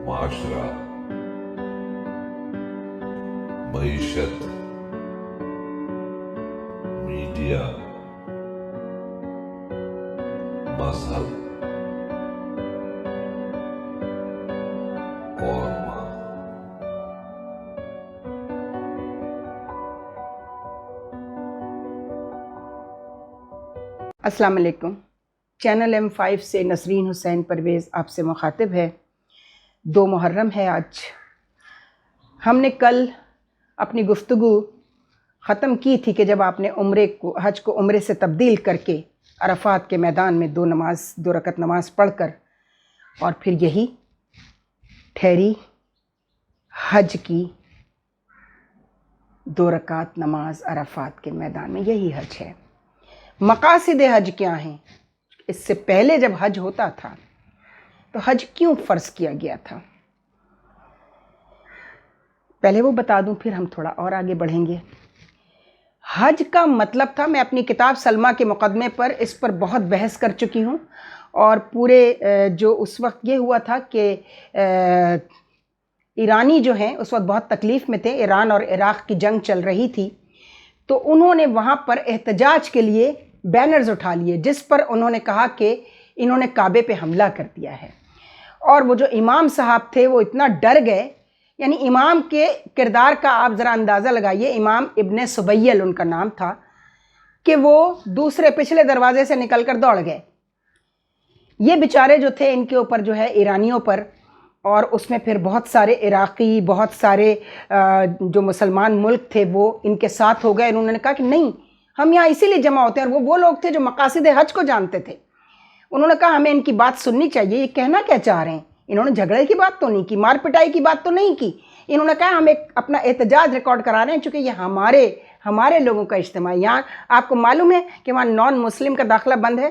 معاشرہ، معیشت، میڈیا، مذہب اور ماں۔ السلام علیکم۔ چینل M5 سے نسرین حسین پرویز آپ سے مخاطب ہے۔ 2 محرم ہے آج۔ ہم نے کل اپنی گفتگو ختم کی تھی کہ جب آپ نے حج کو عمرے سے تبدیل کر کے عرفات کے میدان میں 2 رکعت نماز پڑھ کر، اور پھر یہی ٹھہری حج کی 2 رکعت نماز عرفات کے میدان میں، یہی حج ہے۔ مقاصد حج کیا ہیں؟ اس سے پہلے جب حج ہوتا تھا تو حج کیوں فرض کیا گیا تھا؟ پہلے وہ بتا دوں، پھر ہم تھوڑا اور آگے بڑھیں گے۔ حج کا مطلب تھا، میں اپنی کتاب سلمہ کے مقدمے پر اس پر بہت بحث کر چکی ہوں، اور پورے جو اس وقت یہ ہوا تھا کہ ایرانی جو ہیں اس وقت بہت تکلیف میں تھے، ایران اور عراق کی جنگ چل رہی تھی، تو انہوں نے وہاں پر احتجاج کے لیے بینرز اٹھا لیے، جس پر انہوں نے کہا کہ انہوں نے کعبے پہ حملہ کر دیا ہے۔ اور وہ جو امام صاحب تھے وہ اتنا ڈر گئے، یعنی امام کے کردار کا آپ ذرا اندازہ لگائیے، امام ابن سبیل ان کا نام تھا، کہ وہ دوسرے پچھلے دروازے سے نکل کر دوڑ گئے۔ یہ بیچارے جو تھے، ان کے اوپر جو ہے ایرانیوں پر، اور اس میں پھر بہت سارے عراقی، بہت سارے جو مسلمان ملک تھے وہ ان کے ساتھ ہو گئے۔ انہوں نے کہا کہ نہیں، ہم یہاں اسی لیے جمع ہوتے ہیں، اور وہ لوگ تھے جو مقاصد حج کو جانتے تھے۔ انہوں نے کہا ہمیں ان کی بات سننی چاہیے، یہ کہنا کیا چاہ رہے ہیں۔ انہوں نے جھگڑے کی بات تو نہیں کی، مار پٹائی کی بات تو نہیں کی، انہوں نے کہا ہم اپنا احتجاج ریکارڈ کرا رہے ہیں، چونکہ یہ ہمارے لوگوں کا اجتماع ہے۔ یہاں آپ کو معلوم ہے کہ وہاں نان مسلم کا داخلہ بند ہے،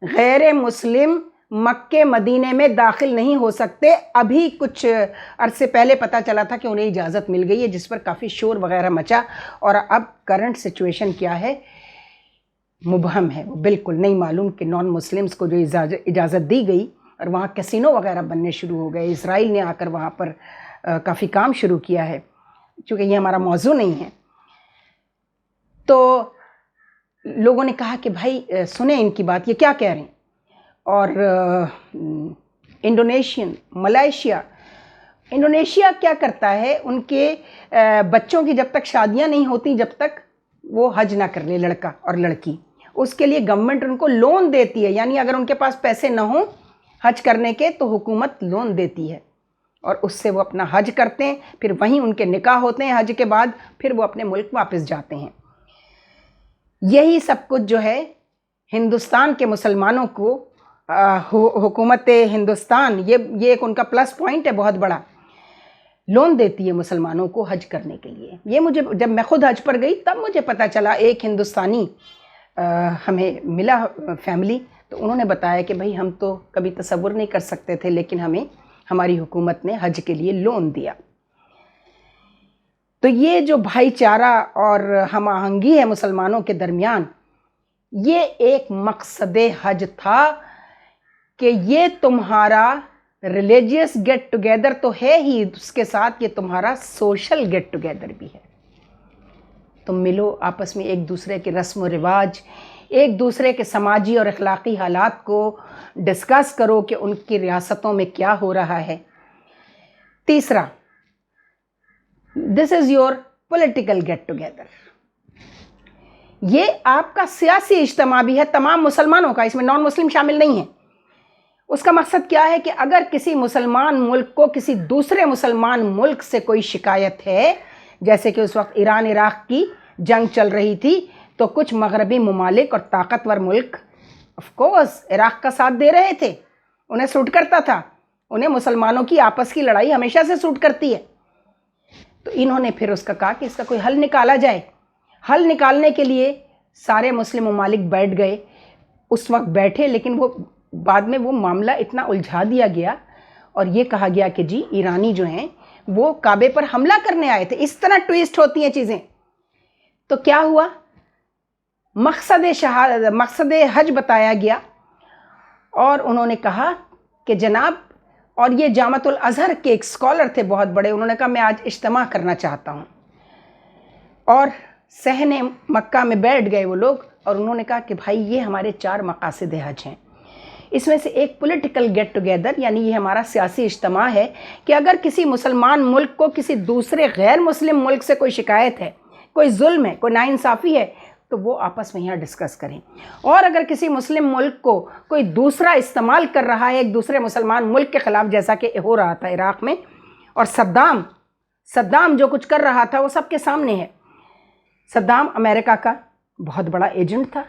غیر مسلم مکے مدینے میں داخل نہیں ہو سکتے۔ ابھی کچھ عرصے پہلے پتہ چلا تھا کہ انہیں اجازت مل گئی ہے، جس پر کافی شور وغیرہ مچا، اور اب کرنٹ سچویشن کیا ہے مبہم ہے، وہ بالکل نہیں معلوم کہ نان مسلمز کو جو اجازت دی گئی، اور وہاں کیسینو وغیرہ بننے شروع ہو گئے۔ اسرائیل نے آ کر وہاں پر کافی کام شروع کیا ہے، چونکہ یہ ہمارا موضوع نہیں ہے۔ تو لوگوں نے کہا کہ بھائی سنیں ان کی بات، یہ کیا کہہ رہے ہیں۔ اور انڈونیشیا کیا کرتا ہے، ان کے بچوں کی جب تک شادیاں نہیں ہوتی، جب تک وہ حج نہ کر لے لڑکا اور لڑکی، اس کے لیے گورنمنٹ ان کو لون دیتی ہے، یعنی اگر ان کے پاس پیسے نہ ہوں حج کرنے کے تو حکومت لون دیتی ہے، اور اس سے وہ اپنا حج کرتے ہیں، پھر وہیں ان کے نکاح ہوتے ہیں، حج کے بعد پھر وہ اپنے ملک واپس جاتے ہیں۔ یہی سب کچھ جو ہے ہندوستان کے مسلمانوں کو حکومت ہندوستان، یہ ایک ان کا پلس پوائنٹ ہے بہت بڑا، لون دیتی ہے مسلمانوں کو حج کرنے کے لیے۔ یہ مجھے جب میں خود حج پر گئی تب مجھے پتہ چلا، ایک ہندوستانی ہمیں ملا فیملی، تو انہوں نے بتایا کہ بھائی ہم تو کبھی تصور نہیں کر سکتے تھے، لیکن ہمیں ہماری حکومت نے حج کے لیے لون دیا۔ تو یہ جو بھائی چارہ اور ہم آہنگی ہے مسلمانوں کے درمیان، یہ ایک مقصد حج تھا کہ یہ تمہارا ریلیجیس گیٹ ٹوگیدر تو ہے ہی، اس کے ساتھ یہ تمہارا سوشل گیٹ ٹوگیدر بھی ہے۔ تم ملو آپس میں، ایک دوسرے کے رسم و رواج، ایک دوسرے کے سماجی اور اخلاقی حالات کو ڈسکس کرو کہ ان کی ریاستوں میں کیا ہو رہا ہے۔ تیسرا، this is your political get together, یہ آپ کا سیاسی اجتماع بھی ہے تمام مسلمانوں کا، اس میں نان مسلم شامل نہیں ہیں۔ اس کا مقصد کیا ہے کہ اگر کسی مسلمان ملک کو کسی دوسرے مسلمان ملک سے کوئی شکایت ہے، جیسے کہ اس وقت ایران عراق کی جنگ چل رہی تھی، تو کچھ مغربی ممالک اور طاقتور ملک آف کورس عراق کا ساتھ دے رہے تھے، انہیں سوٹ کرتا تھا، انہیں مسلمانوں کی آپس کی لڑائی ہمیشہ سے سوٹ کرتی ہے۔ تو انہوں نے پھر اس کا کہا کہ اس کا کوئی حل نکالا جائے۔ حل نکالنے کے لیے سارے مسلم ممالک بیٹھ گئے، اس وقت بیٹھے، لیکن وہ بعد میں وہ معاملہ اتنا الجھا دیا گیا، اور یہ کہا گیا کہ جی ایرانی جو ہیں وہ کعبے پر حملہ کرنے آئے تھے۔ اس طرح ٹویسٹ ہوتی ہیں چیزیں۔ تو کیا ہوا، مقصد حج بتایا گیا، اور انہوں نے کہا کہ جناب اور یہ جامعۃ الازہر کے ایک اسکالر تھے بہت بڑے. انہوں نے کہا میں آج اجتماع کرنا چاہتا ہوں. اور صحن مکہ میں بیٹھ گئے وہ لوگ اور انہوں نے کہا کہ بھائی یہ ہمارے 4 مقاصد حج ہیں. اس میں سے ایک پولیٹیکل گیٹ ٹوگیدر، یعنی یہ ہمارا سیاسی اجتماع ہے کہ اگر کسی مسلمان ملک کو کسی دوسرے غیر مسلم ملک سے کوئی شکایت ہے، کوئی ظلم ہے، کوئی ناانصافی ہے، تو وہ آپس میں یہاں ڈسکس کریں. اور اگر کسی مسلم ملک کو کوئی دوسرا استعمال کر رہا ہے ایک دوسرے مسلمان ملک کے خلاف، جیسا کہ ہو رہا تھا عراق میں، اور صدام جو کچھ کر رہا تھا وہ سب کے سامنے ہے. صدام امریکہ کا بہت بڑا ایجنٹ تھا.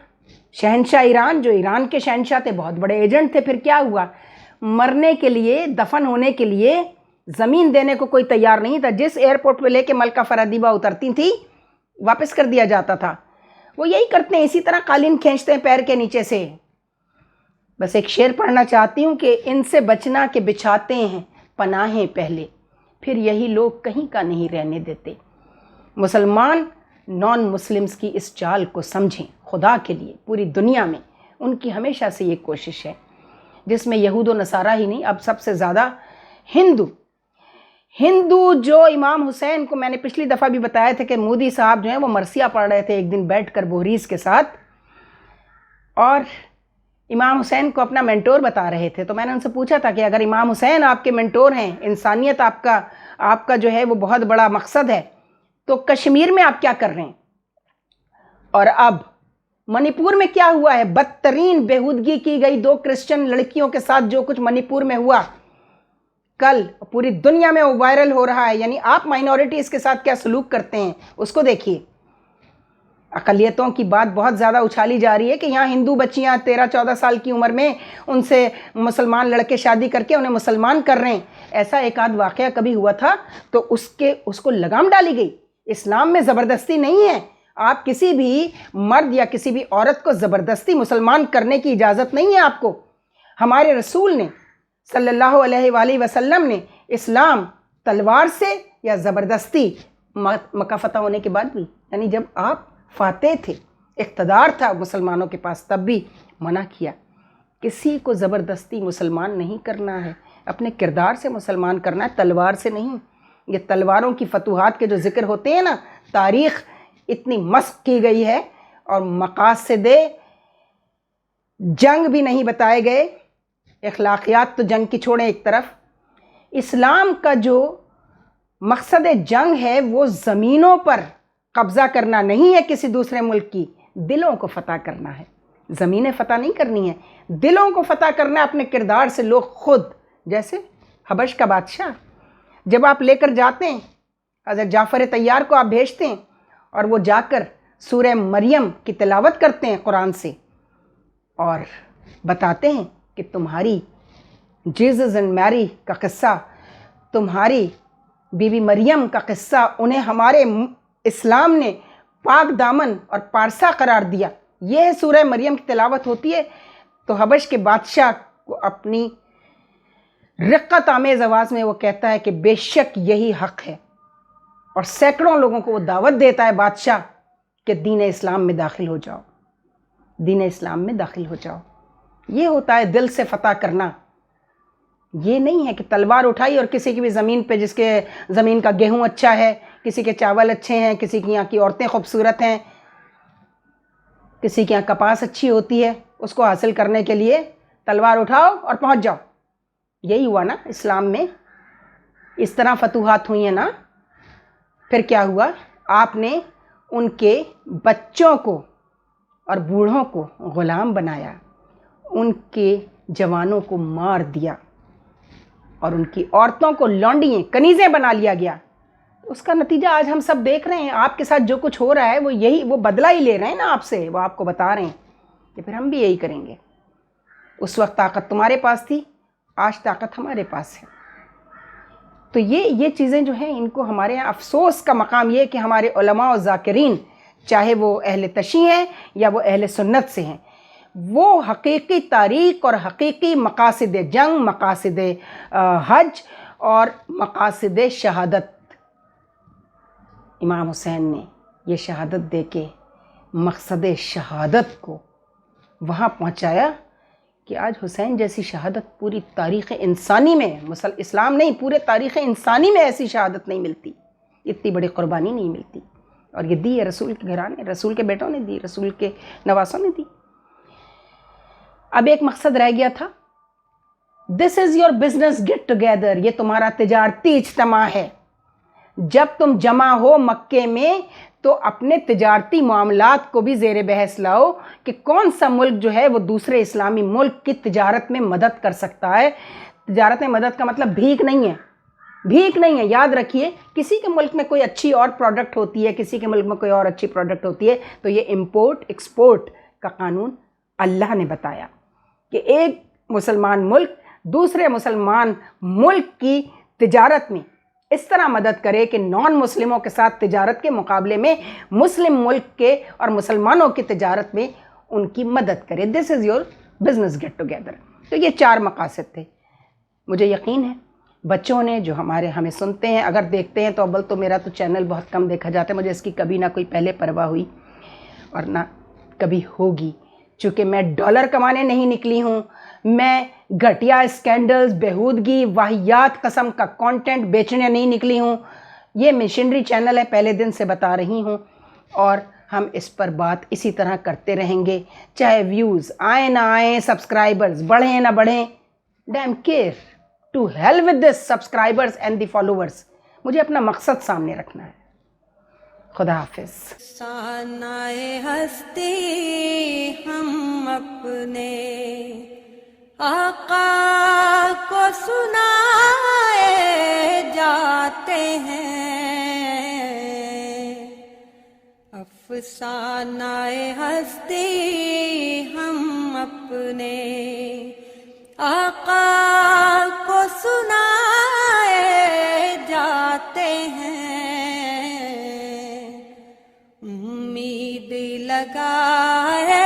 شہنشاہ ایران جو ایران کے شہنشاہ تھے بہت بڑے ایجنٹ تھے. پھر کیا ہوا؟ مرنے کے لیے، دفن ہونے کے لیے زمین دینے کو کوئی تیار نہیں تھا. جس ایئرپورٹ پہ لے کے ملکہ فرادیبہ اترتی تھی واپس کر دیا جاتا تھا. وہ یہی کرتے ہیں، اسی طرح قالین کھینچتے ہیں پیر کے نیچے سے. بس ایک شعر پڑھنا چاہتی ہوں کہ ان سے بچنا کہ بچھاتے ہیں پناہیں پہلے، پھر یہی لوگ کہیں کا نہیں رہنے دیتے. مسلمان نان مسلمز کی اس چال کو سمجھیں. خدا کے لیے پوری دنیا میں ان کی ہمیشہ سے یہ کوشش ہے، جس میں یہود و نصارہ ہی نہیں، اب سب سے زیادہ ہندو جو امام حسین کو، میں نے پچھلی دفعہ بھی بتایا تھا کہ مودی صاحب جو ہیں وہ مرثیہ پڑھ رہے تھے ایک دن بیٹھ کر بوہریز کے ساتھ، اور امام حسین کو اپنا مینٹور بتا رہے تھے. تو میں نے ان سے پوچھا تھا کہ اگر امام حسین آپ کے مینٹور ہیں، انسانیت آپ کا جو ہے وہ بہت بڑا مقصد ہے، تو کشمیر میں آپ کیا کر رہے ہیں؟ اور اب منی پور میں کیا ہوا ہے؟ بدترین بےہودگی کی گئی 2 کرسچن لڑکیوں کے ساتھ جو کچھ منی پور میں ہوا کل، پوری دنیا میں وہ وائرل ہو رہا ہے. یعنی آپ مائنورٹیز کے ساتھ کیا سلوک کرتے ہیں اس کو دیکھیے. اقلیتوں کی بات بہت زیادہ اچھالی جا رہی ہے کہ یہاں ہندو بچیاں 13-14 سال کی عمر میں ان سے مسلمان لڑکے شادی کر کے انہیں مسلمان کر رہے ہیں. ایسا ایک آدھ واقعہ کبھی ہوا تھا تو اس کو لگام ڈالی گئی. اسلام میں زبردستی نہیں ہے. آپ کسی بھی مرد یا کسی بھی عورت کو زبردستی مسلمان کرنے کی اجازت نہیں ہے آپ کو. ہمارے رسول نے صلی اللہ علیہ وآلہ وسلم نے اسلام تلوار سے یا زبردستی، مکہ فتح ہونے کے بعد بھی، یعنی جب آپ فاتح تھے، اقتدار تھا مسلمانوں کے پاس، تب بھی منع کیا. کسی کو زبردستی مسلمان نہیں کرنا ہے، اپنے کردار سے مسلمان کرنا ہے، تلوار سے نہیں. یہ تلواروں کی فتوحات کے جو ذکر ہوتے ہیں نا، تاریخ اتنی مسخ کی گئی ہے اور مقاصد جنگ بھی نہیں بتائے گئے. اخلاقیات تو جنگ کی چھوڑیں ایک طرف، اسلام کا جو مقصد جنگ ہے وہ زمینوں پر قبضہ کرنا نہیں ہے کسی دوسرے ملک کی، دلوں کو فتح کرنا ہے. زمینیں فتح نہیں کرنی ہے، دلوں کو فتح کرنا ہے اپنے کردار سے. لوگ خود، جیسے حبش کا بادشاہ، جب آپ لے کر جاتے ہیں، حضرت جعفر طیار کو آپ بھیجتے ہیں اور وہ جا کر سورہ مریم کی تلاوت کرتے ہیں قرآن سے اور بتاتے ہیں کہ تمہاری جیزس اینڈ میری کا قصہ، تمہاری بی بی مریم کا قصہ، انہیں ہمارے اسلام نے پاک دامن اور پارسا قرار دیا. یہ سورہ مریم کی تلاوت ہوتی ہے تو حبش کے بادشاہ کو اپنی رقت آمیز آواز میں وہ کہتا ہے کہ بے شک یہی حق ہے، اور سینکڑوں لوگوں کو وہ دعوت دیتا ہے بادشاہ کہ دین اسلام میں داخل ہو جاؤ، دین اسلام میں داخل ہو جاؤ. یہ ہوتا ہے دل سے فتح کرنا. یہ نہیں ہے کہ تلوار اٹھائی اور کسی کی بھی زمین پہ، جس کے زمین کا گیہوں اچھا ہے، کسی کے چاول اچھے ہیں، کسی کی یہاں کی عورتیں خوبصورت ہیں، کسی کے یہاں کپاس اچھی ہوتی ہے، اس کو حاصل کرنے کے لیے تلوار اٹھاؤ اور پہنچ جاؤ. یہی ہوا نا اسلام میں، اس طرح فتوحات ہوئی ہیں نا. پھر کیا ہوا؟ آپ نے ان کے بچوں کو اور بوڑھوں کو غلام بنایا، ان کے جوانوں کو مار دیا اور ان کی عورتوں کو لونڈیاں، کنیزیں بنا لیا گیا. اس کا نتیجہ آج ہم سب دیکھ رہے ہیں. آپ کے ساتھ جو کچھ ہو رہا ہے وہ بدلہ ہی لے رہے ہیں نا آپ سے. وہ آپ کو بتا رہے ہیں کہ پھر ہم بھی یہی کریں گے. اس وقت طاقت تمہارے پاس تھی، آج طاقت ہمارے پاس ہے. تو یہ چیزیں جو ہیں، ان کو ہمارے یہاں افسوس کا مقام یہ ہے کہ ہمارے علماء و ذاکرین، چاہے وہ اہل تشیع ہیں یا وہ اہل سنت سے ہیں، وہ حقیقی تاریخ اور حقیقی مقاصد جنگ، مقاصد حج اور مقاصد شہادت، امام حسین نے یہ شہادت دے کے مقصد شہادت کو وہاں پہنچایا کہ آج حسین جیسی شہادت پوری تاریخ انسانی میں، اسلام نہیں پورے تاریخ انسانی میں ایسی شہادت نہیں ملتی، اتنی بڑی قربانی نہیں ملتی، اور یہ دی ہے رسول کے گھرانے، رسول کے بیٹوں نے دی، رسول کے نواسوں نے دی۔ اب ایک مقصد رہ گیا تھا، this is your business get together, یہ تمہارا تجارتی اجتماع ہے۔ جب تم جمع ہو مکے میں تو اپنے تجارتی معاملات کو بھی زیر بحث لاؤ کہ کون سا ملک جو ہے وہ دوسرے اسلامی ملک کی تجارت میں مدد کر سکتا ہے۔ تجارت میں مدد کا مطلب بھیک نہیں ہے، بھیک نہیں ہے، یاد رکھیے، کسی کے ملک میں کوئی اچھی اور پروڈکٹ ہوتی ہے، کسی کے ملک میں کوئی اور اچھی پروڈکٹ ہوتی ہے، تو یہ امپورٹ ایکسپورٹ کا قانون اللہ نے بتایا کہ ایک مسلمان ملک دوسرے مسلمان ملک کی تجارت میں اس طرح مدد کرے کہ نان مسلموں کے ساتھ تجارت کے مقابلے میں مسلم ملک کے اور مسلمانوں کی تجارت میں ان کی مدد کرے۔ This is your business get together. تو یہ 4 مقاصد تھے۔ مجھے یقین ہے بچوں نے جو ہمیں سنتے ہیں، اگر دیکھتے ہیں تو اول تو میرا تو چینل بہت کم دیکھا جاتا ہے، مجھے اس کی کبھی نہ کوئی پہلے پرواہ ہوئی اور نہ کبھی ہوگی، چونکہ میں ڈالر کمانے نہیں نکلی ہوں، میں گھٹیا اسکینڈلز، بےہودگی، واہیات قسم کا کانٹینٹ بیچنے نہیں نکلی ہوں۔ یہ مشنری چینل ہے، پہلے دن سے بتا رہی ہوں، اور ہم اس پر بات اسی طرح کرتے رہیں گے، چاہے ویوز آئیں نہ آئیں، سبسکرائبرز بڑھیں نہ بڑھیں، damn care, to hell with this subscribers and the followers, مجھے اپنا مقصد سامنے رکھنا ہے۔ خدا حافظ۔ افسانۂ ہستی ہم اپنے آقا کو سنائے جاتے ہیں، افسانۂ ہستی ہم اپنے آقا کو سنائے جاتے ہیں، امید لگائے